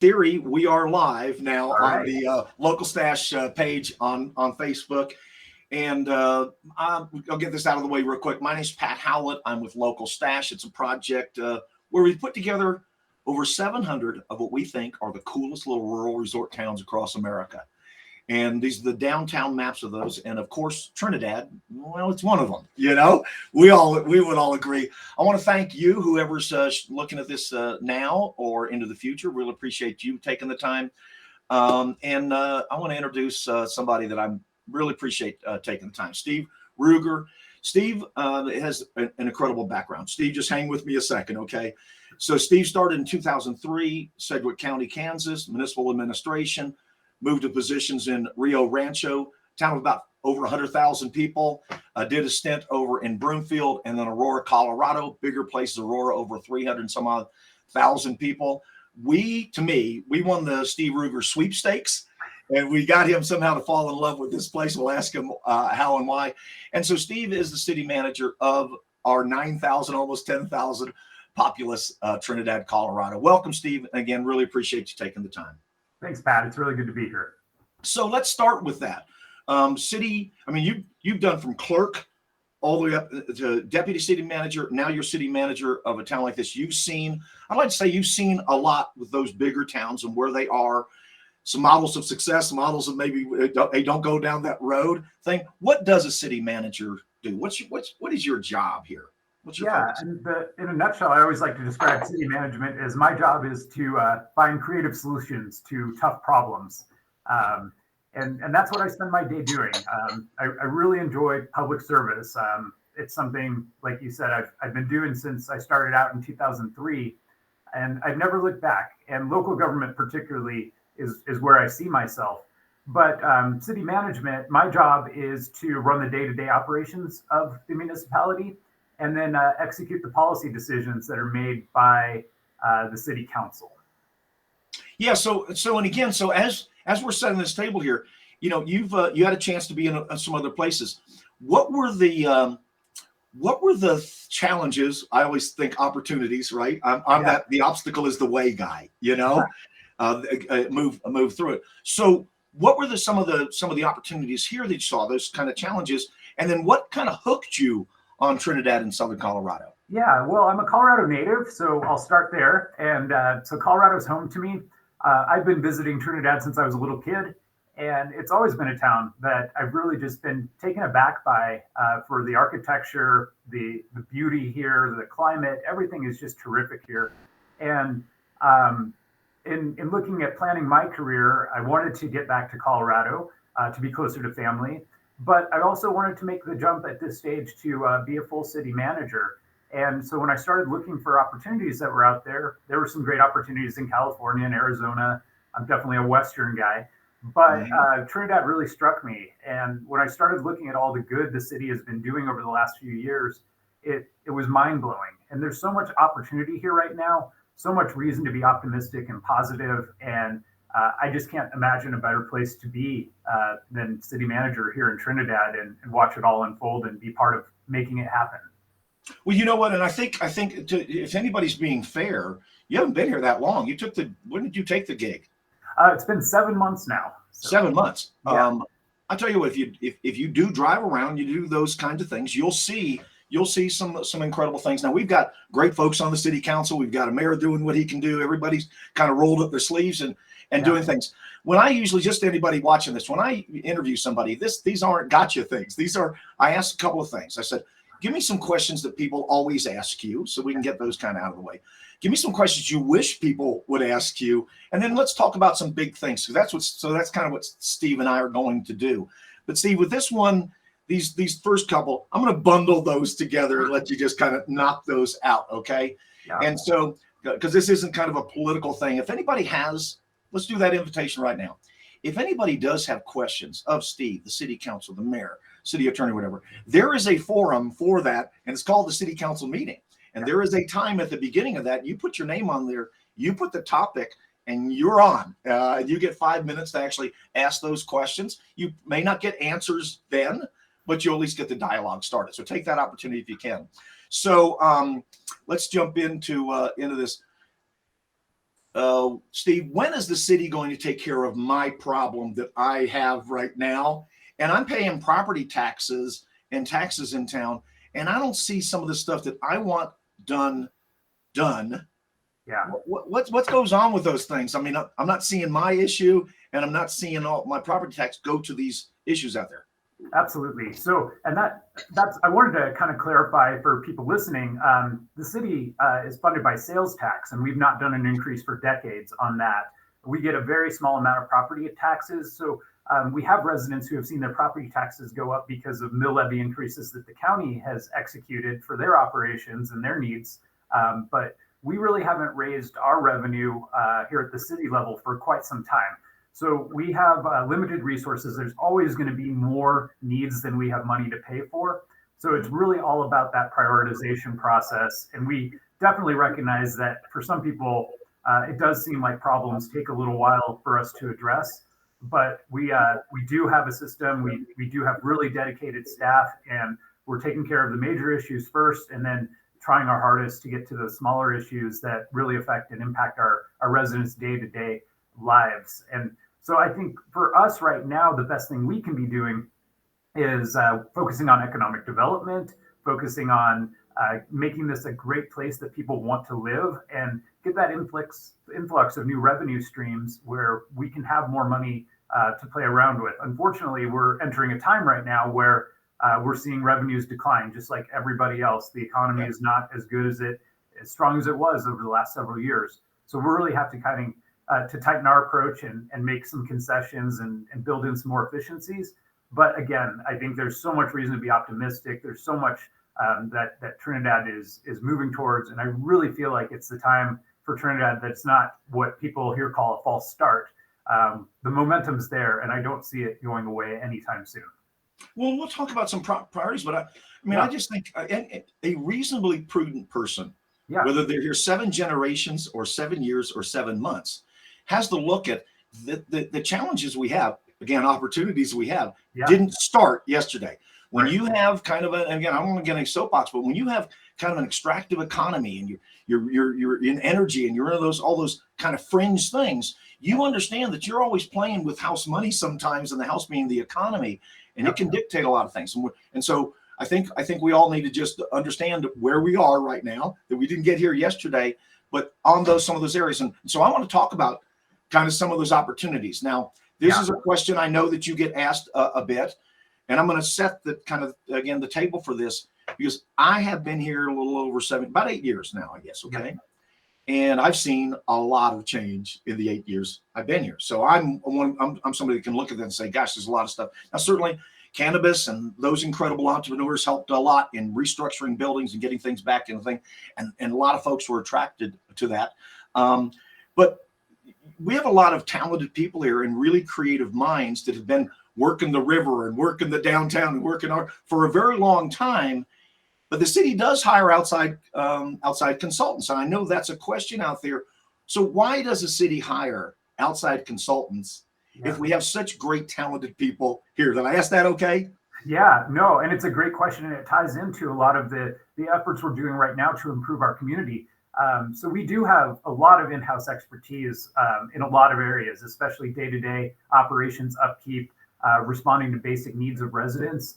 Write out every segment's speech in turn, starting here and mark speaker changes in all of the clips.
Speaker 1: theory, we are live now
Speaker 2: All
Speaker 1: on
Speaker 2: right.
Speaker 1: the Local Stash page on Facebook. And I'll get this out of the way real quick. My name's Pat Howlett. I'm with Local Stash. It's a project where we put together over 700 of what we think are the coolest little rural resort towns across America. And these are the downtown maps of those. And of course, Trinidad, well, it's one of them. You know, we would all agree. I want to thank you, whoever's looking at this now or into the future. Really appreciate you taking the time. And I want to introduce somebody that I really appreciate taking the time. Steve Ruger. Steve has an incredible background. Steve, just hang with me a second, okay? So Steve started in 2003, Sedgwick County, Kansas, municipal administration. Moved to positions in Rio Rancho, town of about over 100,000 people. Did a stint over in Broomfield and then Aurora, Colorado. Bigger places, Aurora, over 300 and some odd thousand people. We won the Steve Ruger sweepstakes, and we got him somehow to fall in love with this place. We'll ask him how and why. And so Steve is the city manager of our 9,000, almost 10,000 populous Trinidad, Colorado. Welcome, Steve. Again, really appreciate you taking the time.
Speaker 2: Thanks, Pat. It's really good to be here.
Speaker 1: So let's start with that. You've done from clerk all the way up to deputy city manager. Now you're city manager of a town like this. I'd like to say you've seen a lot with those bigger towns and where they are. Some models of success, models of maybe they don't go down that road thing. What does a city manager do? What is your job here?
Speaker 2: In a nutshell, I always like to describe city management as my job is to find creative solutions to tough problems. And that's what I spend my day doing. I really enjoy public service. It's something, like you said, I've been doing since I started out in 2003, and I've never looked back. And local government particularly is where I see myself. But city management, my job is to run the day-to-day operations of the municipality and then execute the policy decisions that are made by the city council.
Speaker 1: Yeah. So as we're setting this table here, you had a chance to be in some other places. What were the challenges? I always think opportunities, right? The obstacle is the way guy. Move through it. So what were some of the opportunities here that you saw? Those kind of challenges, and then what kind of hooked you on Trinidad and Southern Colorado?
Speaker 2: Yeah, well, I'm a Colorado native, so I'll start there. And so Colorado's home to me. I've been visiting Trinidad since I was a little kid, and it's always been a town that I've really just been taken aback by for the architecture, the beauty here, the climate. Everything is just terrific here. And in looking at planning my career, I wanted to get back to Colorado to be closer to family. But I also wanted to make the jump at this stage to be a full city manager. And so when I started looking for opportunities that were out there, there were some great opportunities in California and Arizona. I'm definitely a Western guy, but Trinidad really struck me. And when I started looking at all the good the city has been doing over the last few years, it was mind blowing. And there's so much opportunity here right now, so much reason to be optimistic and positive. And I just can't imagine a better place to be than city manager here in Trinidad and watch it all unfold and be part of making it happen.
Speaker 1: Well, you know what? And I think if anybody's being fair, you haven't been here that long. When did you take the gig?
Speaker 2: It's been 7 months now.
Speaker 1: So. 7 months.
Speaker 2: Yeah.
Speaker 1: I tell you what, if you do drive around, you do those kinds of things, you'll see some incredible things. Now, we've got great folks on the city council. We've got a mayor doing what he can do. Everybody's kind of rolled up their sleeves and doing things. When I usually, just anybody watching this, when I interview somebody, these aren't gotcha things. I ask a couple of things. I said, give me some questions that people always ask you so we can get those kind of out of the way. Give me some questions you wish people would ask you. And then let's talk about some big things. So that's kind of what Steve and I are going to do. But Steve, with this one, these first couple, I'm going to bundle those together and let you just kind of knock those out. Okay. Yeah. And so, because this isn't kind of a political thing, if anybody has, let's do that invitation right now. If anybody does have questions of Steve, the city council, the mayor, city attorney, whatever, there is a forum for that, and it's called the city council meeting. And there is a time at the beginning of that, you put your name on there, you put the topic, and you're on. You get 5 minutes to actually ask those questions. You may not get answers then, but you at least get the dialogue started. So take that opportunity if you can. So let's jump into this. Steve, when is the city going to take care of my problem that I have right now? And I'm paying property taxes and taxes in town, and I don't see some of the stuff that I want done.
Speaker 2: Yeah.
Speaker 1: What goes on with those things? I mean, I'm not seeing my issue, and I'm not seeing all my property tax go to these issues out there.
Speaker 2: Absolutely. So, and that's I wanted to kind of clarify for people listening. The city is funded by sales tax, and we've not done an increase for decades on that. We get a very small amount of property taxes. So we have residents who have seen their property taxes go up because of mill levy increases that the county has executed for their operations and their needs. But we really haven't raised our revenue here at the city level for quite some time. So we have limited resources. There's always going to be more needs than we have money to pay for. So it's really all about that prioritization process. And we definitely recognize that for some people, it does seem like problems take a little while for us to address. But we do have a system. We do have really dedicated staff, and we're taking care of the major issues first, and then trying our hardest to get to the smaller issues that really affect and impact our residents' day-to-day lives. And so I think for us right now, the best thing we can be doing is focusing on economic development, focusing on making this a great place that people want to live, and get that influx of new revenue streams where we can have more money to play around with. Unfortunately, we're entering a time right now where we're seeing revenues decline, just like everybody else. The economy is not as good as strong as it was over the last several years. So we really have to kind of to tighten our approach and make some concessions and build in some more efficiencies. But again, I think there's so much reason to be optimistic. There's so much that Trinidad is moving towards, and I really feel like it's the time for Trinidad that's not what people here call a false start. The momentum's there, and I don't see it going away anytime soon.
Speaker 1: Well, we'll talk about some priorities, but I mean, I just think a reasonably prudent person, whether they're here 7 generations or 7 years or 7 months, has to look at the challenges we have. Again, opportunities we have didn't start yesterday. When you have kind of again, I don't want to get a soapbox, but when you have kind of an extractive economy and you're in energy and you're in all those kind of fringe things, you understand that you're always playing with house money sometimes, and the house being the economy, and it can dictate a lot of things. And so I think we all need to just understand where we are right now, that we didn't get here yesterday, but on some of those areas. And so I want to talk about kind of some of those opportunities. Now, this is a question I know that you get asked a bit, and I'm going to set the kind of, again, the table for this, because I have been here a little over about 8 years now, I guess. Okay. And I've seen a lot of change in the 8 years I've been here. So I'm somebody that can look at that and say, gosh, there's a lot of stuff. Now, certainly cannabis and those incredible entrepreneurs helped a lot in restructuring buildings and getting things back in the thing. And a lot of folks were attracted to that. But we have a lot of talented people here and really creative minds that have been working the river and working the downtown and working for a very long time. But the city does hire outside consultants. And I know that's a question out there. So why does the city hire outside consultants if we have such great talented people here? Did I ask that okay?
Speaker 2: Yeah, no, and it's a great question, and it ties into a lot of the efforts we're doing right now to improve our community. So we do have a lot of in-house expertise in a lot of areas, especially day-to-day operations, upkeep, responding to basic needs of residents.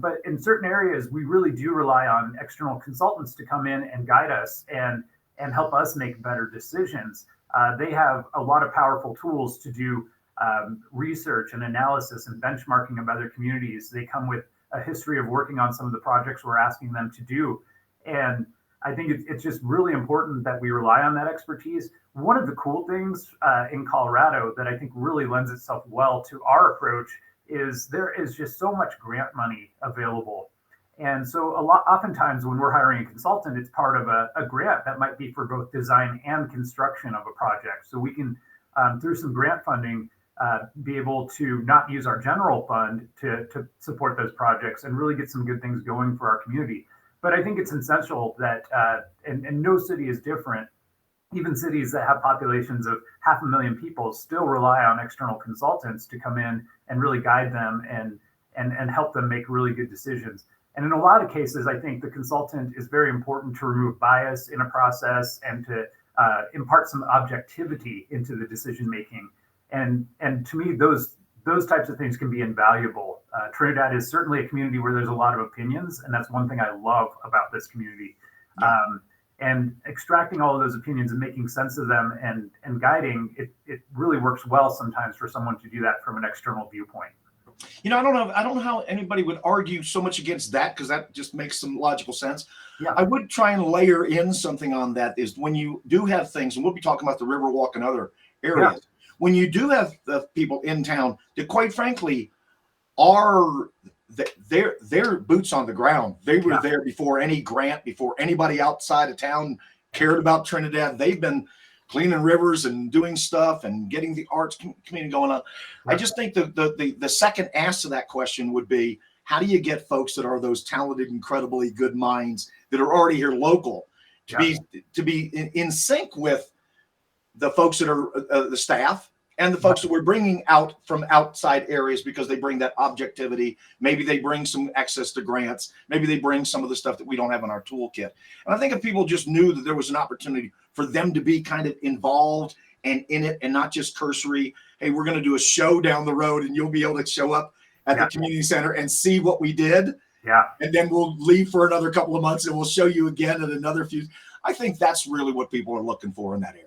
Speaker 2: But in certain areas, we really do rely on external consultants to come in and guide us and help us make better decisions. They have a lot of powerful tools to do research and analysis and benchmarking of other communities. They come with a history of working on some of the projects we're asking them to do. And I think it's just really important that we rely on that expertise. One of the cool things in Colorado that I think really lends itself well to our approach is there is just so much grant money available. And so oftentimes when we're hiring a consultant, it's part of a grant that might be for both design and construction of a project. So we can, through some grant funding, be able to not use our general fund to support those projects and really get some good things going for our community. But I think it's essential that, and no city is different, even cities that have populations of 500,000 people still rely on external consultants to come in and really guide them and help them make really good decisions. And in a lot of cases, I think the consultant is very important to remove bias in a process and to impart some objectivity into the decision making. And to me, those types of things can be invaluable. Trinidad is certainly a community where there's a lot of opinions, and that's one thing I love about this community.
Speaker 1: Yeah.
Speaker 2: And extracting all of those opinions and making sense of them and guiding, it really works well sometimes for someone to do that from an external viewpoint.
Speaker 1: I don't know how anybody would argue so much against that, because that just makes some logical sense.
Speaker 2: Yeah.
Speaker 1: I would try and layer in something on that is when you do have things, and we'll be talking about the Riverwalk and other areas. Yeah. When you do have the people in town that, quite frankly, are their boots on the ground. They were there before any grant, before anybody outside of town cared about Trinidad. They've been cleaning rivers and doing stuff and getting the arts community going on. Yeah. I just think the second ask to that question would be, how do you get folks that are those talented, incredibly good minds that are already here local to be in sync with the folks that are the staff and the folks that we're bringing out from outside areas, because they bring that objectivity. Maybe they bring some access to grants. Maybe they bring some of the stuff that we don't have in our toolkit. And I think if people just knew that there was an opportunity for them to be kind of involved and in it, and not just cursory, hey, we're going to do a show down the road and you'll be able to show up at the community center and see what we did. Yeah. And then we'll leave for another couple of months and we'll show you again in another few. I think that's really what people are looking for in that area.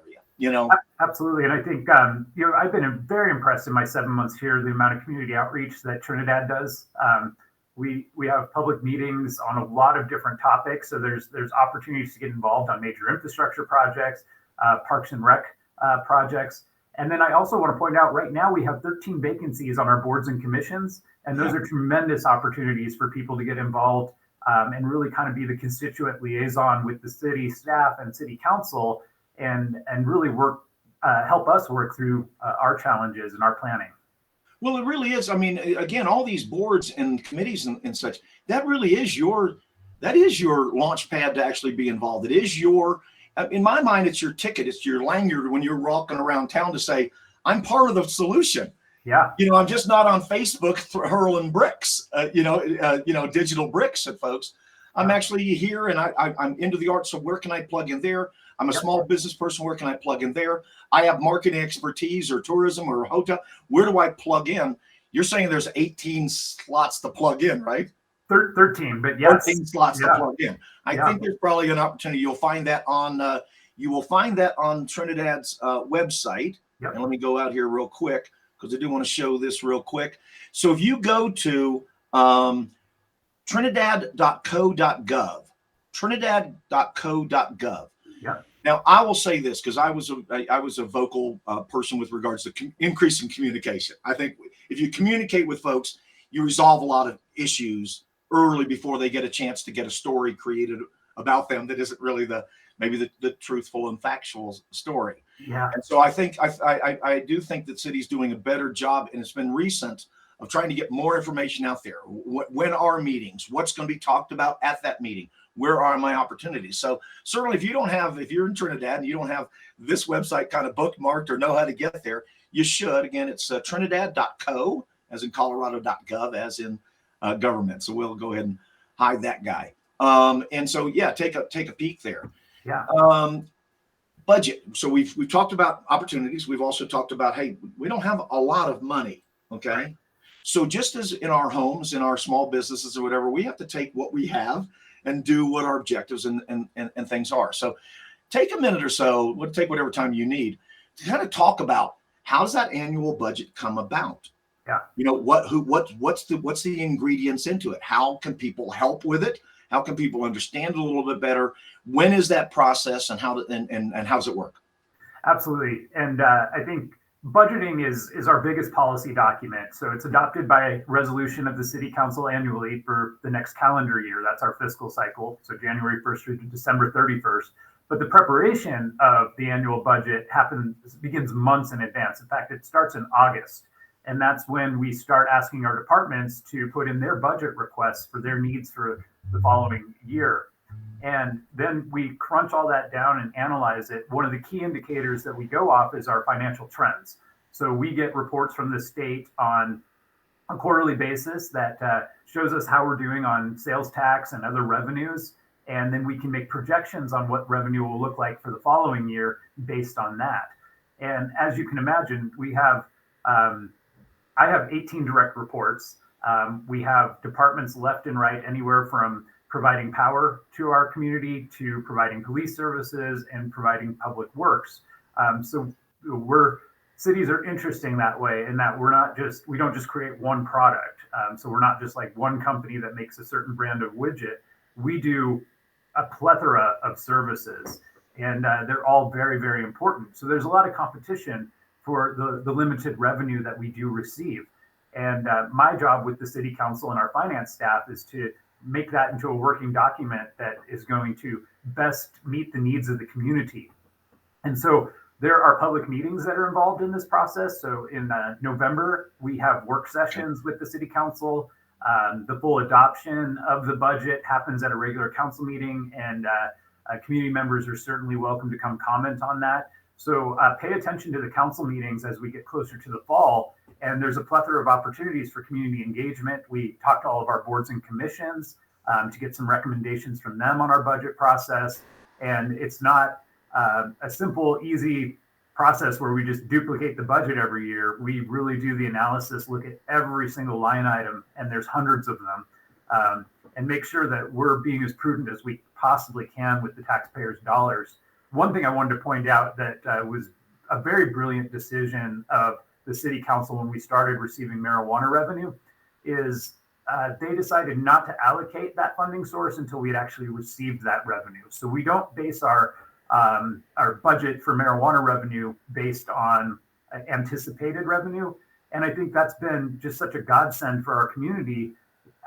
Speaker 2: Absolutely. And I think, I've been very impressed in my 7 months here, the amount of community outreach that Trinidad does. We have public meetings on a lot of different topics. So there's opportunities to get involved on major infrastructure projects, parks and rec projects. And then I also want to point out, right now we have 13 vacancies on our boards and commissions. And those are tremendous opportunities for people to get involved and really kind of be the constituent liaison with the city staff and city council, and really help us work through our challenges and our planning.
Speaker 1: Well, it really is. I mean, again, all these boards and committees and such, that really is your launch pad to actually be involved. It is in my mind, it's your ticket. It's your lanyard when you're walking around town to say, I'm part of the solution.
Speaker 2: Yeah.
Speaker 1: I'm just not on Facebook hurling bricks, digital bricks at folks. I'm actually here and I'm into the arts. So where can I plug in there? I'm a small business person. Where can I plug in there? I have marketing expertise or tourism or hotel. Where do I plug in? You're saying there's 18 slots to plug in, right?
Speaker 2: 13, but yes.
Speaker 1: 13 slots to plug in. I think there's probably an opportunity. You'll find that on Trinidad's website. Yep. And let me go out here real quick, because I do want to show this real quick. So if you go to trinidad.co.gov, trinidad.co.gov. Yeah. Now, I will say this, because I was a vocal person with regards to increasing communication. I think if you communicate with folks, you resolve a lot of issues early before they get a chance to get a story created about them that isn't really the truthful and factual story. Yeah. And so I think I do think that city's doing a better job, and it's been recent, of trying to get more information out there. When are meetings? What's going to be talked about at that meeting? Where are my opportunities? So certainly if you're in Trinidad and you don't have this website kind of bookmarked or know how to get there, you should. Again, it's trinidad.co, as in colorado.gov, as in government. So we'll go ahead and hide that guy. And so, take a peek there. Yeah. Budget. So we've talked about opportunities. We've also talked about, hey, we don't have a lot of money. Okay. Right. So just as in our homes, in our small businesses or whatever, we have to take what we have and do what our objectives and things are. So take a minute or so, take whatever time you need to kind of talk about, how does that annual budget come about? Yeah. What's the ingredients into it? How can people help with it? How can people understand it a little bit better? When is that process, and how does it work?
Speaker 2: Absolutely. And I think budgeting is our biggest policy document. So it's adopted by resolution of the city council annually for the next calendar year. That's our fiscal cycle. So January 1st through to December 31st. But the preparation of the annual budget begins months in advance. In fact, it starts in August. And that's when we start asking our departments to put in their budget requests for their needs for the following year. And then we crunch all that down and analyze it. One of the key indicators that we go off is our financial trends. So we get reports from the state on a quarterly basis that shows us how we're doing on sales tax and other revenues. And then we can make projections on what revenue will look like for the following year based on that. And as you can imagine, I have 18 direct reports. We have departments left and right, anywhere from providing power to our community to providing police services and providing public works. So cities are interesting that way, in that we don't just create one product. So we're not just like one company that makes a certain brand of widget. We do a plethora of services, and they're all very, very important. So there's a lot of competition for the limited revenue that we do receive. And my job with the city council and our finance staff is to make that into a working document that is going to best meet the needs of the community. And so there are public meetings that are involved in this process. So in November, we have work sessions with the city council. The full adoption of the budget happens at a regular council meeting, and community members are certainly welcome to come comment on that. So pay attention to the council meetings as we get closer to the fall. And there's a plethora of opportunities for community engagement. We talk to all of our boards and commissions to get some recommendations from them on our budget process. And it's not a simple, easy process where we just duplicate the budget every year. We really do the analysis, look at every single line item, and there's hundreds of them, and make sure that we're being as prudent as we possibly can with the taxpayers' dollars. One thing I wanted to point out that was a very brilliant decision of the city council when we started receiving marijuana revenue is they decided not to allocate that funding source until we had actually received that revenue. So we don't base our budget for marijuana revenue based on anticipated revenue. And I think that's been just such a godsend for our community.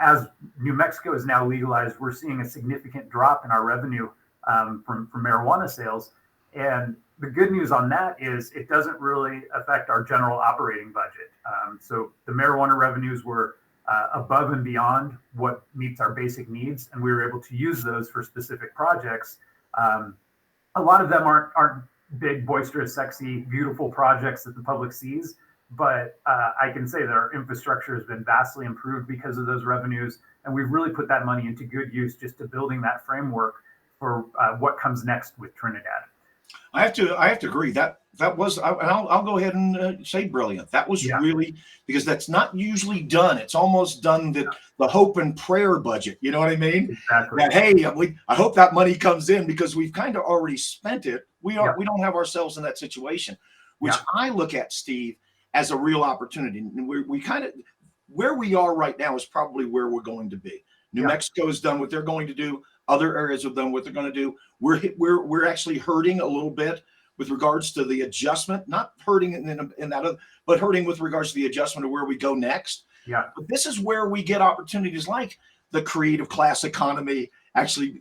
Speaker 2: As New Mexico is now legalized, we're seeing a significant drop in our revenue from marijuana sales. And the good news on that is it doesn't really affect our general operating budget. So the marijuana revenues were above and beyond what meets our basic needs, and we were able to use those for specific projects. A lot of them aren't big, boisterous, sexy, beautiful projects that the public sees, but I can say that our infrastructure has been vastly improved because of those revenues, and we've really put that money into good use just to building that framework for what comes next with Trinidad.
Speaker 1: I have to agree that was, and I'll go ahead and say brilliant. That was really, because that's not usually done. It's almost done the hope and prayer budget. You know what I mean?
Speaker 2: Exactly.
Speaker 1: That, hey, I hope that money comes in because we've kind of already spent it. We don't have ourselves in that situation, which I look at, Steve, as a real opportunity. And we kind of, where we are right now is probably where we're going to be. New Mexico has done what they're going to do. Other areas have done what they're going to do. We're actually hurting a little bit with regards to the adjustment, not hurting in that, but hurting with regards to the adjustment of where we go next.
Speaker 2: Yeah.
Speaker 1: But this is where we get opportunities like the creative class economy, actually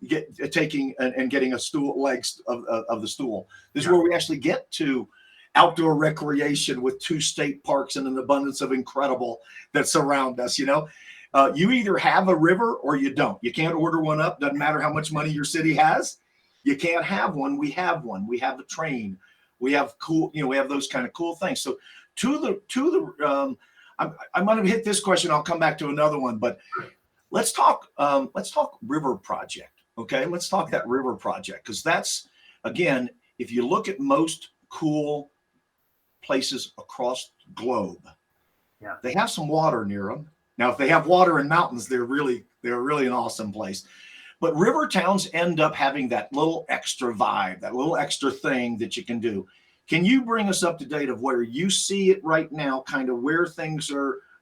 Speaker 1: taking and getting legs of the stool. This is where we actually get to outdoor recreation with 2 state parks and an abundance of incredible that surround us. You either have a river or you don't. You can't order one up. Doesn't matter how much money your city has. You can't have one. We have one. We have a train. We have we have those kind of cool things. So I'm going to hit this question. I'll come back to another one, but let's talk river project. Okay. Let's talk that river project. Cause that's, again, if you look at most cool places across the globe, they have some water near them. Now, if they have water in mountains, they're really an awesome place. But river towns end up having that little extra vibe, that little extra thing that you can do. Can you bring us up to date of where you see it right now, kind of where things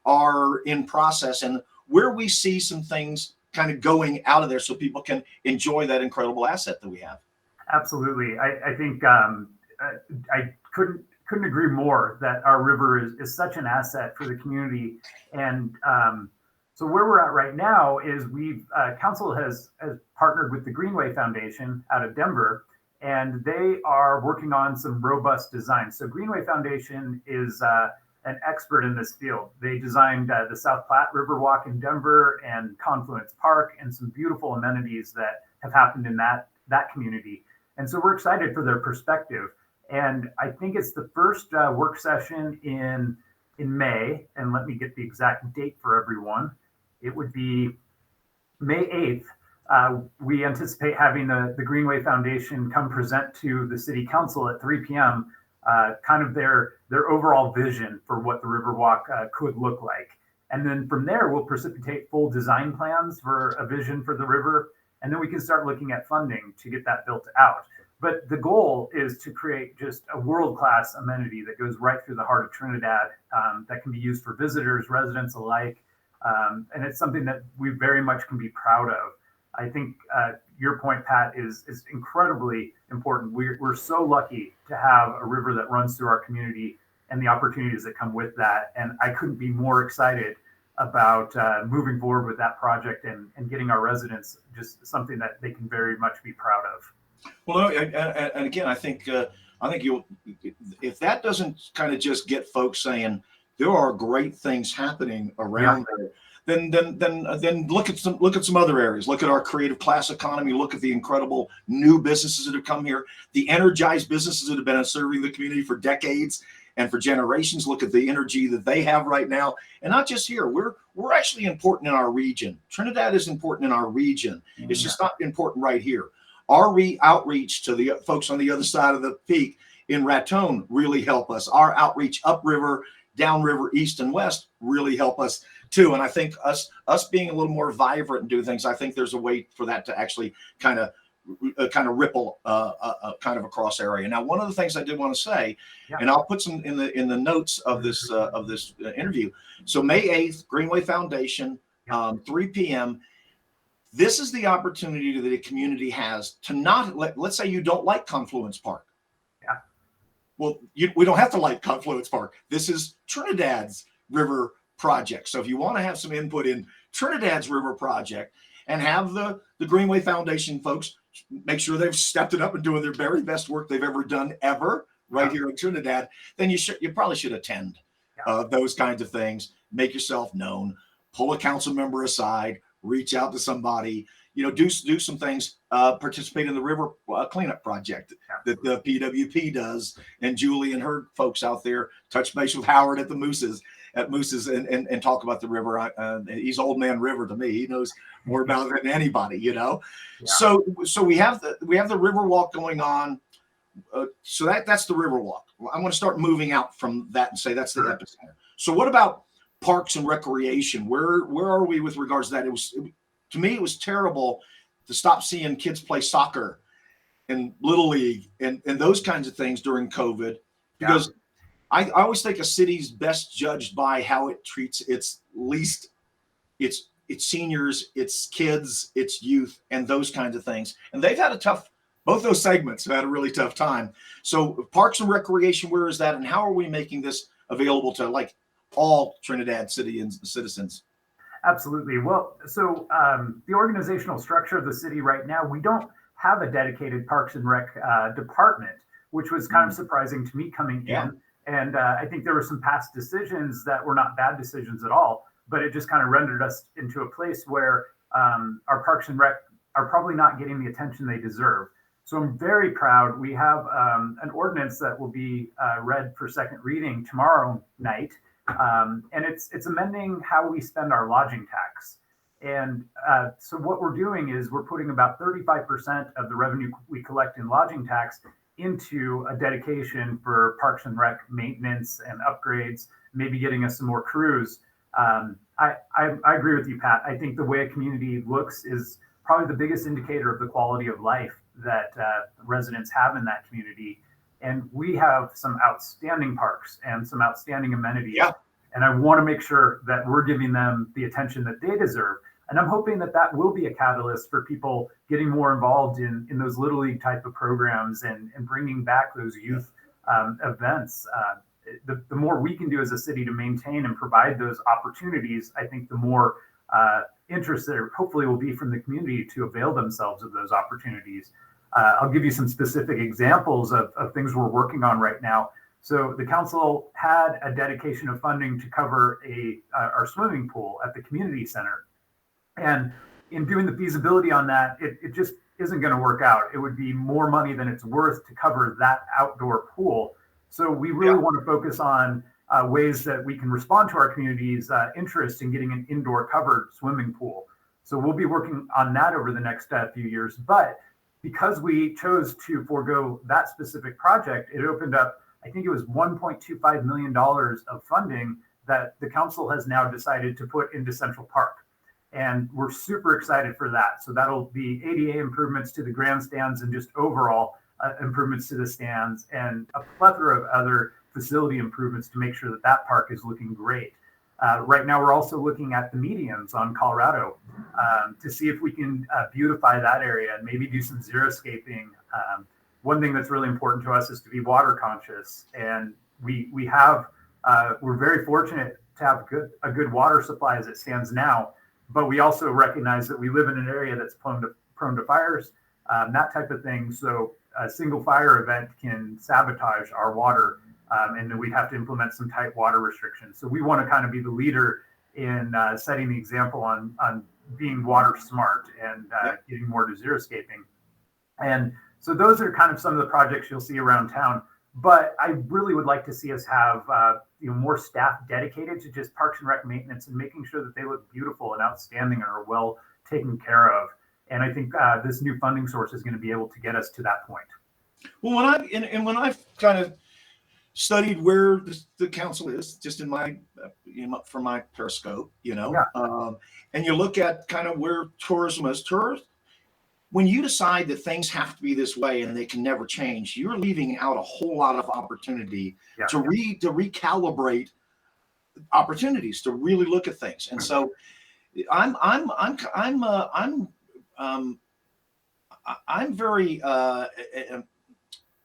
Speaker 1: are in process and where we see some things kind of going out of there so people can enjoy that incredible asset that we have?
Speaker 2: Absolutely. I think I couldn't agree more that our river is such an asset for the community. And so where we're at right now is council has partnered with the Greenway Foundation out of Denver, and they are working on some robust designs. So Greenway Foundation is an expert in this field. They designed the South Platte Riverwalk in Denver and Confluence Park and some beautiful amenities that have happened in that community. And so we're excited for their perspective. And I think it's the first work session in May, and let me get the exact date for everyone. It would be May 8th we anticipate having the Greenway Foundation come present to the City Council at 3 p.m. Kind of their overall vision for what the Riverwalk could look like. And then from there, we'll precipitate full design plans for a vision for the river. And then we can start looking at funding to get that built out. But the goal is to create just a world-class amenity that goes right through the heart of Trinidad, that can be used for visitors, residents alike. And it's something that we very much can be proud of. I think your point, Pat, is incredibly important. We're so lucky to have a river that runs through our community and the opportunities that come with that. And I couldn't be more excited about moving forward with that project and getting our residents just something that they can very much be proud of.
Speaker 1: Well, and again, I think you'll, if that doesn't kind of just get folks saying there are great things happening around there, then look at some other areas. Look at our creative class economy. Look at the incredible new businesses that have come here, the energized businesses that have been serving the community for decades and for generations. Look at the energy that they have right now, and not just here. We're actually important in our region. Trinidad is important in our region. It's just not important right here. Our outreach to the folks on the other side of the peak in Raton really help us. Our outreach upriver, downriver, east and west really help us too. And I think us being a little more vibrant and do things, I think there's a way for that to actually kind of ripple kind of across area. Now, one of the things I did want to say, and I'll put some in the notes of this interview. So May 8th, Greenway Foundation, 3 p.m. This is the opportunity that the community has to not let's say you don't like Confluence Park.
Speaker 2: Yeah.
Speaker 1: Well, we don't have to like Confluence Park. This is Trinidad's river project. So if you want to have some input in Trinidad's river project and have the Greenway Foundation folks make sure they've stepped it up and doing their very best work they've ever done right here in Trinidad, then you probably should attend those kinds of things. Make yourself known, pull a council member aside, reach out to somebody, do some things, participate in the river cleanup project that the PWP does, and Julie and her folks out there touch base with Howard at Moose's and talk about the river. He's old man river to me. He knows more about it than anybody, Yeah. So we have the river walk going on. So that's the river walk. I'm going to start moving out from that and say that's the epicenter. So what about parks and recreation? Where are we with regards to that? To me, it was terrible to stop seeing kids play soccer and little league and those kinds of things during COVID, because I always think a city's best judged by how it treats its seniors, its kids, its youth, and those kinds of things. And they've had both those segments have had a really tough time. So parks and recreation, where is that? And how are we making this available to all Trinidad City and citizens?
Speaker 2: Absolutely. Well, so the organizational structure of the city right now, we don't have a dedicated Parks and Rec department, which was kind of surprising to me coming in. And I think there were some past decisions that were not bad decisions at all, but it just kind of rendered us into a place where our Parks and Rec are probably not getting the attention they deserve. So I'm very proud. We have an ordinance that will be read for second reading tomorrow night. And it's amending how we spend our lodging tax. And so what we're doing is we're putting about 35% of the revenue we collect in lodging tax into a dedication for Parks and Rec maintenance and upgrades, maybe getting us some more crews. I agree with you, Pat. I think the way a community looks is probably the biggest indicator of the quality of life that residents have in that community. And we have some outstanding parks and some outstanding amenities. Yeah. And I want to make sure that we're giving them the attention that they deserve. And I'm hoping that will be a catalyst for people getting more involved in those Little League type of programs and bringing back those youth events. The more we can do as a city to maintain and provide those opportunities, I think the more interest there hopefully will be from the community to avail themselves of those opportunities. I'll give you some specific examples of things we're working on right now. So the council had a dedication of funding to cover our swimming pool at the community center. And in doing the feasibility on that, it just isn't going to work out. It would be more money than it's worth to cover that outdoor pool. So we really want to focus on ways that we can respond to our community's interest in getting an indoor covered swimming pool. So we'll be working on that over the next few years. But because we chose to forego that specific project, it opened up, I think it was $1.25 million of funding that the council has now decided to put into Central Park. And we're super excited for that. So that'll be ADA improvements to the grandstands and just overall improvements to the stands and a plethora of other facility improvements to make sure that that park is looking great. Right now, we're also looking at the medians on Colorado to see if we can beautify that area and maybe do some xeriscaping. One thing that's really important to us is to be water conscious, and we're very fortunate to have a good water supply as it stands now. But we also recognize that we live in an area that's prone to fires, that type of thing. So a single fire event can sabotage our water, and then we'd have to implement some tight water restrictions. So we want to kind of be the leader in setting the example on being water smart and getting more to xeriscaping. And so those are kind of some of the projects you'll see around town. But I really would like to see us have more staff dedicated to just parks and rec maintenance and making sure that they look beautiful and outstanding and are well taken care of. And I think this new funding source is going to be able to get us to that point.
Speaker 1: Well, when I've kind of studied where the council is, just in my from my periscope, and you look at kind of where tourism is. When you decide that things have to be this way and they can never change, you're leaving out a whole lot of opportunity to recalibrate opportunities, to really look at things. And so I'm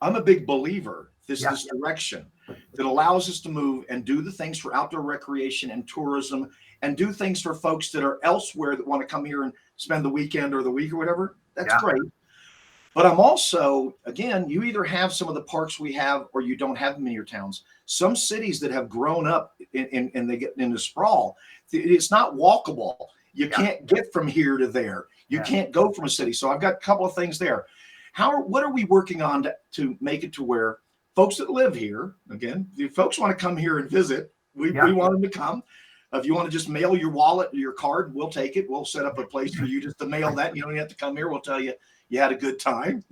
Speaker 1: a big believer this direction that allows us to move and do the things for outdoor recreation and tourism and do things for folks that are elsewhere that want to come here and spend the weekend or the week or whatever. That's great. But I'm also, again, you either have some of the parks we have or you don't have them in your towns. Some cities that have grown up and they get into sprawl, it's not walkable. You can't get from here to there. You can't go from a city. So I've got a couple of things there. What are we working on to make it to where folks that live here, again, if folks want to come here and visit, we want them to come. If you want to just mail your wallet or your card, we'll take it. We'll set up a place for you just to mail that. You don't have to come here. We'll tell you you had a good time,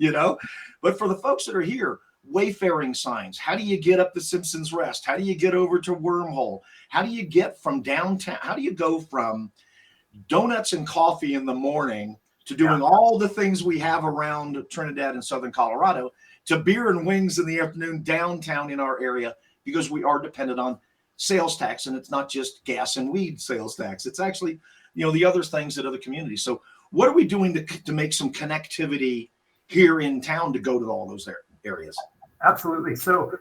Speaker 1: But for the folks that are here, wayfaring signs. How do you get up to Simpson's Rest? How do you get over to Wormhole? How do you get from downtown? How do you go from donuts and coffee in the morning to doing all the things we have around Trinidad and Southern Colorado to beer and wings in the afternoon downtown in our area, because we are dependent on sales tax, and it's not just gas and weed sales tax. It's actually, the other things that other communities. So what are we doing to make some connectivity here in town to go to all those areas?
Speaker 2: Absolutely. So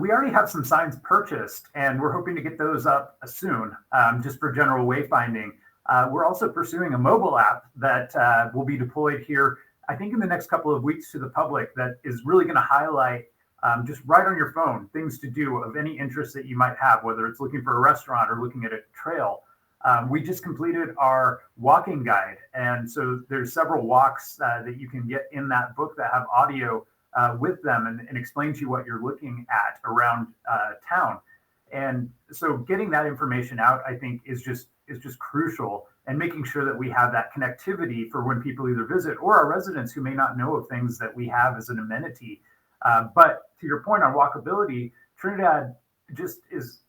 Speaker 2: we already have some signs purchased, and we're hoping to get those up soon, just for general wayfinding. We're also pursuing a mobile app that will be deployed here, I think, in the next couple of weeks to the public, that is really going to highlight just right on your phone things to do of any interest that you might have, whether it's looking for a restaurant or looking at a trail. We just completed our walking guide, and so there's several walks that you can get in that book that have audio with them and explain to you what you're looking at around town. And so getting that information out, I think, is just crucial, and making sure that we have that connectivity for when people either visit or our residents who may not know of things that we have as an amenity. But to your point on walkability, Trinidad just is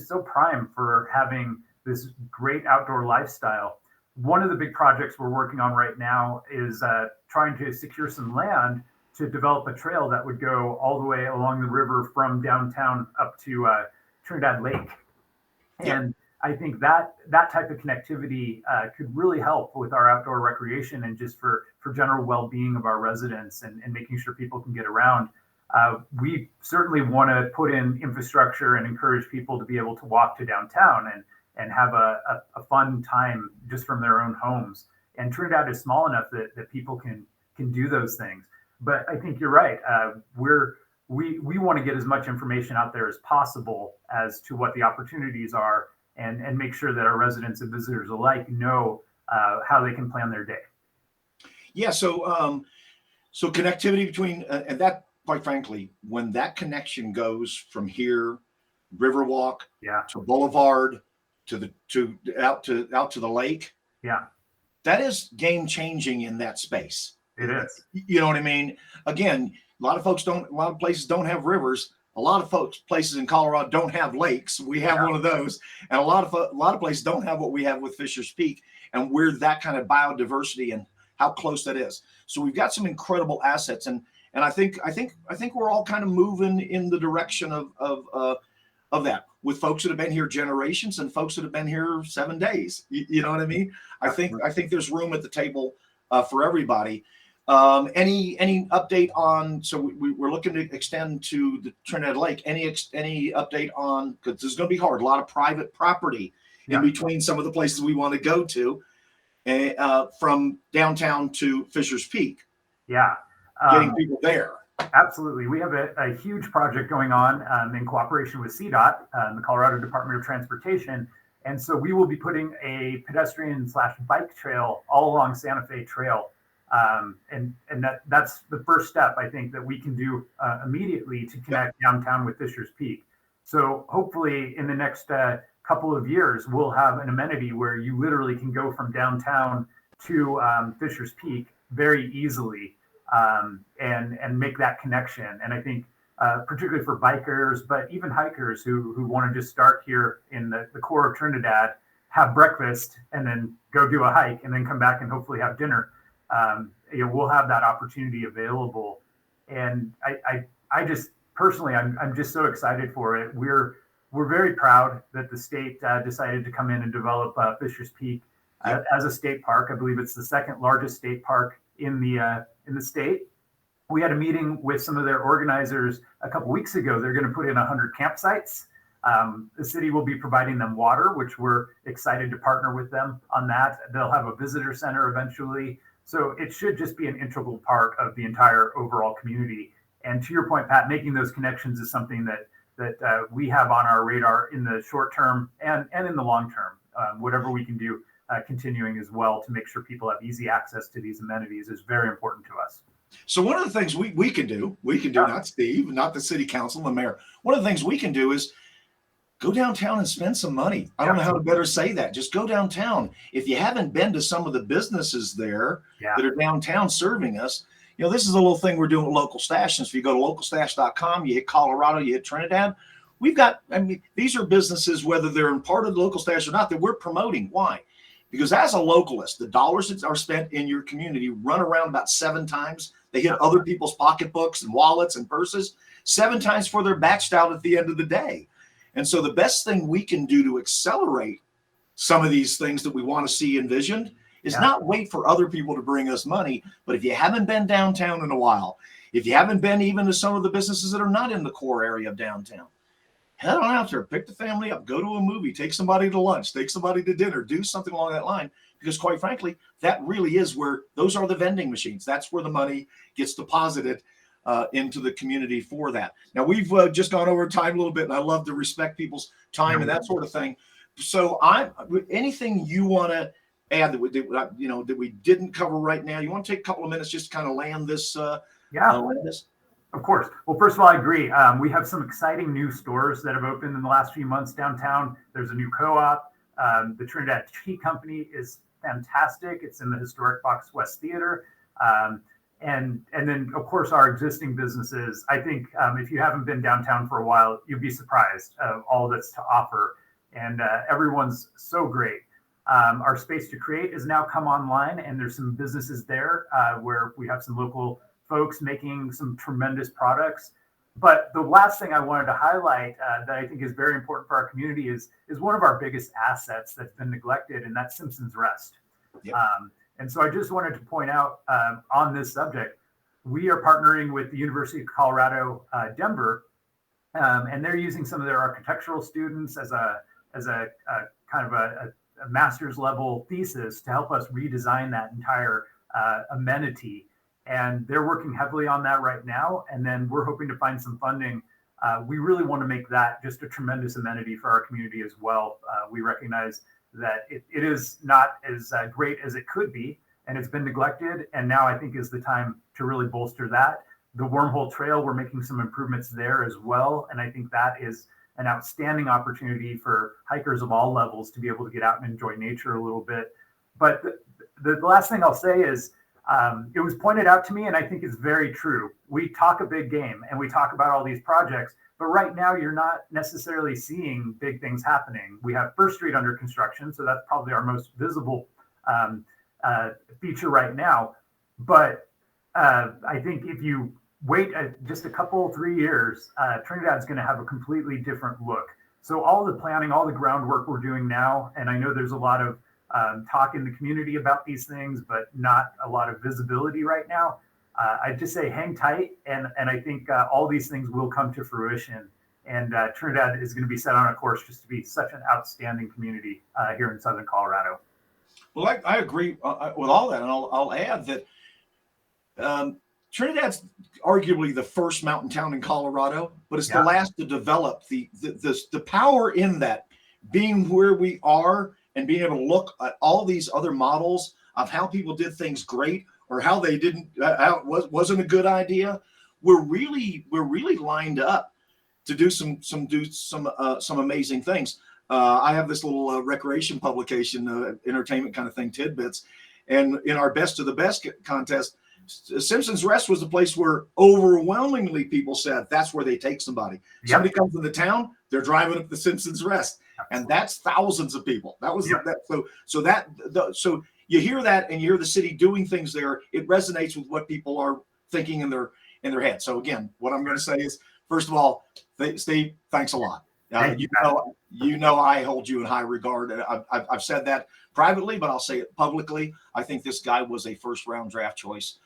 Speaker 2: so prime for having this great outdoor lifestyle. One of the big projects we're working on right now is trying to secure some land to develop a trail that would go all the way along the river from downtown up to Trinidad Lake. And I think that type of connectivity could really help with our outdoor recreation and just for general well-being of our residents and making sure people can get around. We certainly want to put in infrastructure and encourage people to be able to walk to downtown and have a fun time just from their own homes. And Trinidad is small enough that people can do those things. But I think you're right. We want to get as much information out there as possible as to what the opportunities are, and make sure that our residents and visitors alike know how they can plan their day.
Speaker 1: Yeah. So connectivity between and that, quite frankly, when that connection goes from here, Riverwalk, to Boulevard, out to the lake.
Speaker 2: Yeah.
Speaker 1: that is game changing in that space.
Speaker 2: It is.
Speaker 1: You know what I mean? Again, a lot of places don't have rivers. A lot of places in Colorado don't have lakes. We have one of those, and a lot of places don't have what we have with Fisher's Peak, and we're that kind of biodiversity and how close that is. So we've got some incredible assets, and I think we're all kind of moving in the direction of that, with folks that have been here generations and folks that have been here 7 days. You know what I mean? I think there's room at the table for everybody. Any update on? So we're looking to extend to the Trinidad Lake. Any update on? Because this is going to be hard. A lot of private property in between some of the places we want to go to, from downtown to Fisher's Peak.
Speaker 2: Yeah,
Speaker 1: getting people there.
Speaker 2: Absolutely. We have a huge project going on in cooperation with CDOT, the Colorado Department of Transportation. And so we will be putting a pedestrian/bike trail all along Santa Fe Trail. And that's the first step, I think, that we can do immediately to connect downtown with Fisher's Peak. So hopefully in the next couple of years, we'll have an amenity where you literally can go from downtown to Fisher's Peak very easily. And make that connection. And I think particularly for bikers, but even hikers who want to just start here in the core of Trinidad, have breakfast and then go do a hike and then come back and hopefully have dinner. We'll have that opportunity available. And I just personally, I'm just so excited for it. We're very proud that the state decided to come in and develop Fisher's Peak as a state park. I believe it's the second largest state park in the state. We had a meeting with some of their organizers a couple weeks ago. They're going to put in 100 campsites. The city will be providing them water, which we're excited to partner with them on that. They'll have a visitor center eventually. So it should just be an integral part of the entire overall community. And to your point, Pat, making those connections is something that we have on our radar in the short term and in the long term. Whatever we can do, continuing as well to make sure people have easy access to these amenities is very important to us.
Speaker 1: So one of the things we can do, not Steve, not the city council, the mayor. One of the things we can do is go downtown and spend some money. I don't know how to better say that. Just go downtown. If you haven't been to some of the businesses there that are downtown serving us, this is a little thing we're doing with Local Stash. And so if you go to localstash.com, you hit Colorado, you hit Trinidad. We've got, these are businesses, whether they're in part of the Local Stash or not, that we're promoting. Why? Because as a localist, the dollars that are spent in your community run around about 7 times. They hit other people's pocketbooks and wallets and purses 7 times before they're batched out at the end of the day. And so the best thing we can do to accelerate some of these things that we want to see envisioned is not wait for other people to bring us money. But if you haven't been downtown in a while, if you haven't been even to some of the businesses that are not in the core area of downtown, head on out there, pick the family up, go to a movie, take somebody to lunch, take somebody to dinner, do something along that line. Because quite frankly, that really is where those are the vending machines. That's where the money gets deposited into the community for that. Now, we've just gone over time a little bit, and I love to respect people's time and that sort of thing. So anything you want to add that we didn't cover right now? You want to take a couple of minutes just to kind of land this?
Speaker 2: Of course. Well, first of all, I agree. We have some exciting new stores that have opened in the last few months downtown. There's a new co-op. The Trinidad Tea Company is fantastic. It's in the historic Fox West Theater. And then, of course, our existing businesses. I think if you haven't been downtown for a while, you'll be surprised of all that's to offer. And everyone's so great. Our Space to Create has now come online, and there's some businesses there where we have some local folks making some tremendous products. But the last thing I wanted to highlight that I think is very important for our community is one of our biggest assets that's been neglected, and that's Simpson's Rest. Yep. And so I just wanted to point out on this subject, we are partnering with the University of Colorado, Denver, and they're using some of their architectural students as a kind of a master's level thesis to help us redesign that entire amenity. And they're working heavily on that right now. And then we're hoping to find some funding. We really want to make that just a tremendous amenity for our community as well. We recognize that it is not as great as it could be, and it's been neglected. And now I think is the time to really bolster that. The Wormhole Trail, we're making some improvements there as well. And I think that is an outstanding opportunity for hikers of all levels to be able to get out and enjoy nature a little bit. But the last thing I'll say is it was pointed out to me, and I think it's very true. We talk a big game and we talk about all these projects, but right now you're not necessarily seeing big things happening. We have First Street under construction, so that's probably our most visible feature right now. But I think if you wait just a couple, 3 years, Trinidad's going to have a completely different look. So all the planning, all the groundwork we're doing now, and I know there's a lot of talk in the community about these things, but not a lot of visibility right now. I just say hang tight, and I think all these things will come to fruition. And Trinidad is going to be set on a course just to be such an outstanding community here in Southern Colorado.
Speaker 1: Well, I agree with all that, and I'll add that Trinidad's arguably the first mountain town in Colorado, but it's the last to develop the power in that, being where we are and being able to look at all these other models of how people did things great or how they didn't, how it wasn't a good idea. We're really lined up to do some amazing things. I have this little recreation publication, entertainment kind of thing, Tidbits, and in our Best of the Best contest, Simpsons Rest was the place where overwhelmingly people said that's where they take somebody. Yep. Somebody comes in the town, they're driving up the Simpsons Rest, and that's thousands of people. That was that. So you hear that, and you hear the city doing things there. It resonates with what people are thinking in their head. So again, what I'm going to say is, first of all, Steve, thanks a lot. You know, I hold you in high regard. I've said that privately, but I'll say it publicly. I think this guy was a first-round draft choice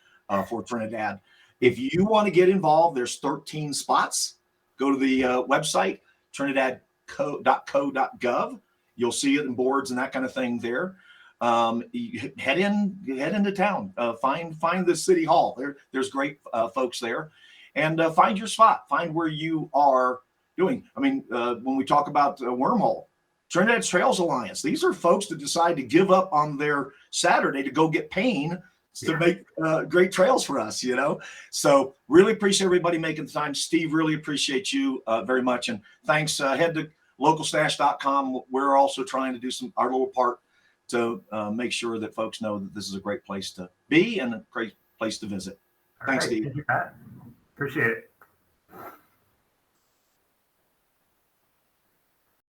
Speaker 1: for Trinidad. If you want to get involved, there's 13 spots. Go to the website, trinidadco.gov. You'll see it in boards and that kind of thing there. Head into town. Find the city hall. There's great folks there, and find your spot. Find where you are doing. I mean, when we talk about Wormhole, Trinidad Trails Alliance, these are folks that decide to give up on their Saturday to go get pain to make great trails for us, you know? So really appreciate everybody making the time. Steve, really appreciate you very much. And thanks. Head to localstash.com. We're also trying to do our little part to make sure that folks know that this is a great place to be and a great place to visit. Thanks, Steve.
Speaker 2: Thank you, Pat. Appreciate it.